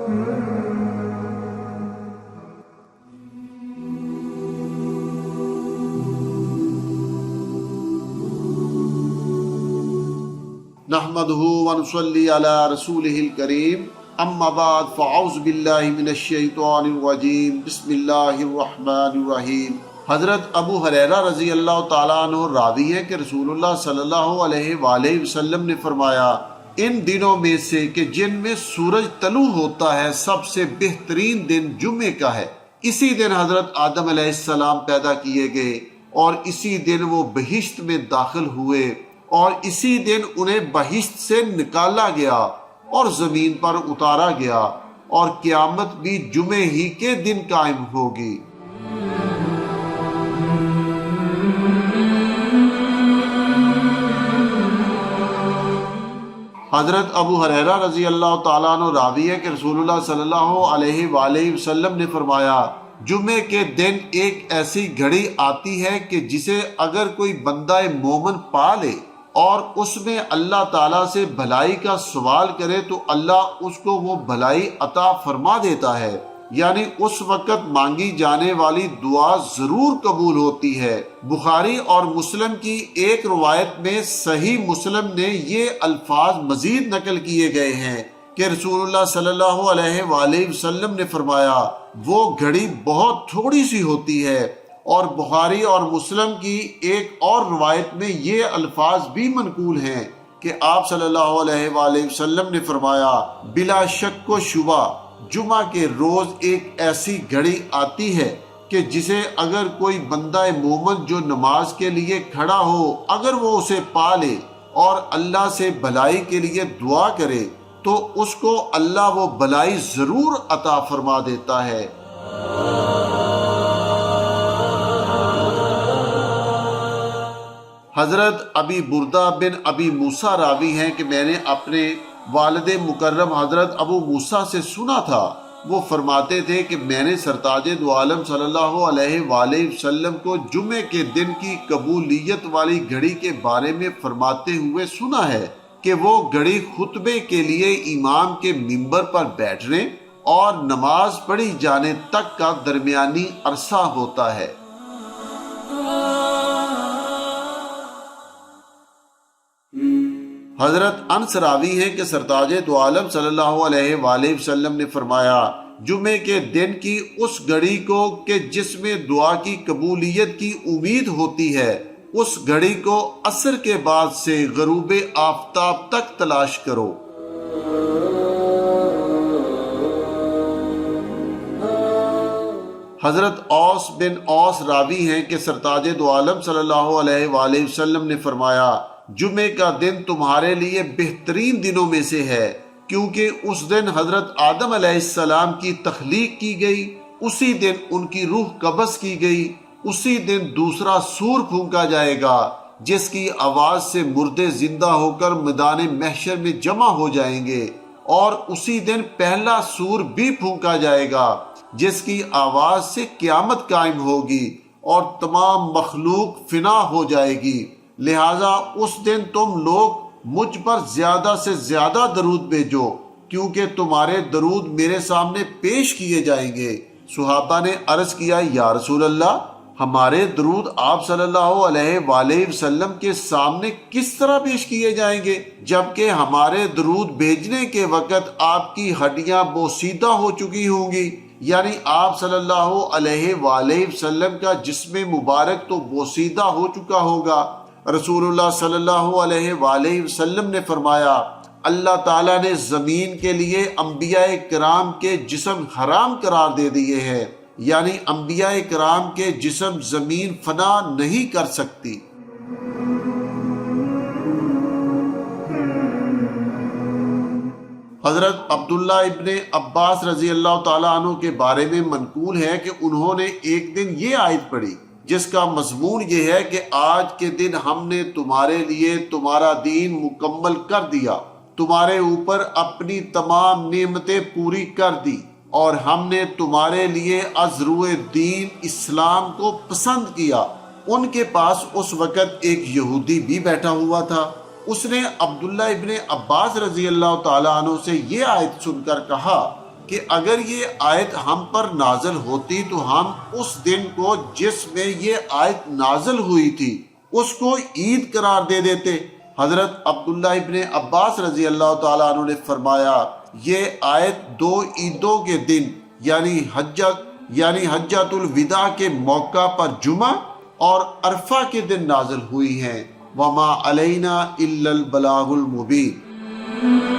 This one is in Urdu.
نحمدہ ونصلی علی رسولہ الکریم، اما بعد فاعوذ باللہ من الشیطان الرجیم، بسم اللہ الرحمن الرحیم۔ حضرت ابو ہریرہ رضی اللہ تعالیٰ عنہ راوی ہے کہ رسول اللہ صلی اللہ علیہ وآلہ وسلم نے فرمایا، ان دنوں میں سے کہ جن میں سورج طلوع ہوتا ہے سب سے بہترین دن جمعے کا ہے۔ اسی دن حضرت آدم علیہ السلام پیدا کیے گئے اور اسی دن وہ بہشت میں داخل ہوئے اور اسی دن انہیں بہشت سے نکالا گیا اور زمین پر اتارا گیا، اور قیامت بھی جمعے ہی کے دن قائم ہوگی۔ حضرت ابو ہریرہ رضی اللہ تعالیٰ عنہ راوی ہے کہ رسول اللہ صلی اللہ علیہ وآلہ وسلم نے فرمایا، جمعے کے دن ایک ایسی گھڑی آتی ہے کہ جسے اگر کوئی بندہ مومن پا لے اور اس میں اللہ تعالیٰ سے بھلائی کا سوال کرے تو اللہ اس کو وہ بھلائی عطا فرما دیتا ہے، یعنی اس وقت مانگی جانے والی دعا ضرور قبول ہوتی ہے۔ بخاری اور مسلم کی ایک روایت میں صحیح مسلم نے یہ الفاظ مزید نقل کیے گئے ہیں کہ رسول اللہ صلی اللہ علیہ وآلہ وسلم نے فرمایا، وہ گھڑی بہت تھوڑی سی ہوتی ہے۔ اور بخاری اور مسلم کی ایک اور روایت میں یہ الفاظ بھی منقول ہیں کہ آپ صلی اللہ علیہ وآلہ وسلم نے فرمایا، بلا شک و شبہ جمعہ کے روز ایک ایسی گھڑی آتی ہے کہ جسے اگر کوئی بندہ مومن جو نماز کے لیے کھڑا ہو اگر وہ اسے پا لے اور اللہ سے بھلائی کے لیے دعا کرے تو اس کو اللہ وہ بھلائی ضرور عطا فرما دیتا ہے۔ حضرت ابی بردہ بن ابی موسیٰ راوی ہیں کہ میں نے اپنے والد مکرم حضرت ابو موسیٰ سے سنا تھا، وہ فرماتے تھے کہ میں نے سرتاج دو عالم صلی اللہ علیہ وآلہ وسلم کو جمعے کے دن کی قبولیت والی گھڑی کے بارے میں فرماتے ہوئے سنا ہے کہ وہ گھڑی خطبے کے لیے امام کے منبر پر بیٹھنے اور نماز پڑھی جانے تک کا درمیانی عرصہ ہوتا ہے۔ حضرت انس راوی ہیں کہ سرتاج دو عالم صلی اللہ علیہ وآلہ وسلم نے فرمایا، جمعے کے دن کی اس گھڑی کو کہ جس میں دعا کی قبولیت کی امید ہوتی ہے، اس گھڑی کو عصر کے بعد سے غروب آفتاب تک تلاش کرو۔ حضرت اوس بن اوس راوی ہیں کہ سرتاج دو عالم صلی اللہ علیہ وآلہ وسلم نے فرمایا، جمعے کا دن تمہارے لیے بہترین دنوں میں سے ہے، کیونکہ اس دن حضرت آدم علیہ السلام کی تخلیق کی گئی، اسی دن ان کی روح قبض کی گئی، اسی دن دوسرا سور پھونکا جائے گا جس کی آواز سے مردے زندہ ہو کر میدان محشر میں جمع ہو جائیں گے، اور اسی دن پہلا سور بھی پھونکا جائے گا جس کی آواز سے قیامت قائم ہوگی اور تمام مخلوق فنا ہو جائے گی۔ لہٰذا اس دن تم لوگ مجھ پر زیادہ سے زیادہ درود بھیجو، کیونکہ تمہارے درود میرے سامنے پیش کیے جائیں گے۔ صحابہ نے عرض کیا، یا رسول اللہ، ہمارے درود آپ صلی اللہ علیہ وآلہ وسلم کے سامنے کس طرح پیش کیے جائیں گے، جبکہ ہمارے درود بھیجنے کے وقت آپ کی ہڈیاں بوسیدہ ہو چکی ہوں گی، یعنی آپ صلی اللہ علیہ وآلہ وسلم کا جسم مبارک تو بوسیدہ ہو چکا ہوگا۔ رسول اللہ صلی اللہ علیہ وآلہ وسلم نے فرمایا، اللہ تعالیٰ نے زمین کے لیے انبیاء کرام کے جسم حرام قرار دے دیے ہیں، یعنی انبیاء کرام کے جسم زمین فنا نہیں کر سکتی۔ حضرت عبداللہ ابن عباس رضی اللہ تعالیٰ عنہ کے بارے میں منقول ہے کہ انہوں نے ایک دن یہ آیت پڑھی جس کا مضمون یہ ہے کہ آج کے دن ہم نے تمہارے لیے تمہارا دین مکمل کر دیا، تمہارے اوپر اپنی تمام نعمتیں پوری کر دی، اور ہم نے تمہارے لیے از روئے دین اسلام کو پسند کیا۔ ان کے پاس اس وقت ایک یہودی بھی بیٹھا ہوا تھا، اس نے عبداللہ ابن عباس رضی اللہ تعالیٰ عنہ سے یہ آیت سن کر کہا، کہ اگر یہ آیت ہم پر نازل ہوتی تو ہم اس دن کو جس میں یہ آیت نازل ہوئی تھی اس کو عید قرار دے دیتے۔ حضرت عبداللہ ابن عباس رضی اللہ تعالیٰ عنہ نے فرمایا یہ آیت 2 عیدوں کے دن یعنی حجۃ الوداع کے موقع پر جمعہ اور عرفہ کے دن نازل ہوئی ہیں۔ وما علینا الا البلاغ المبین۔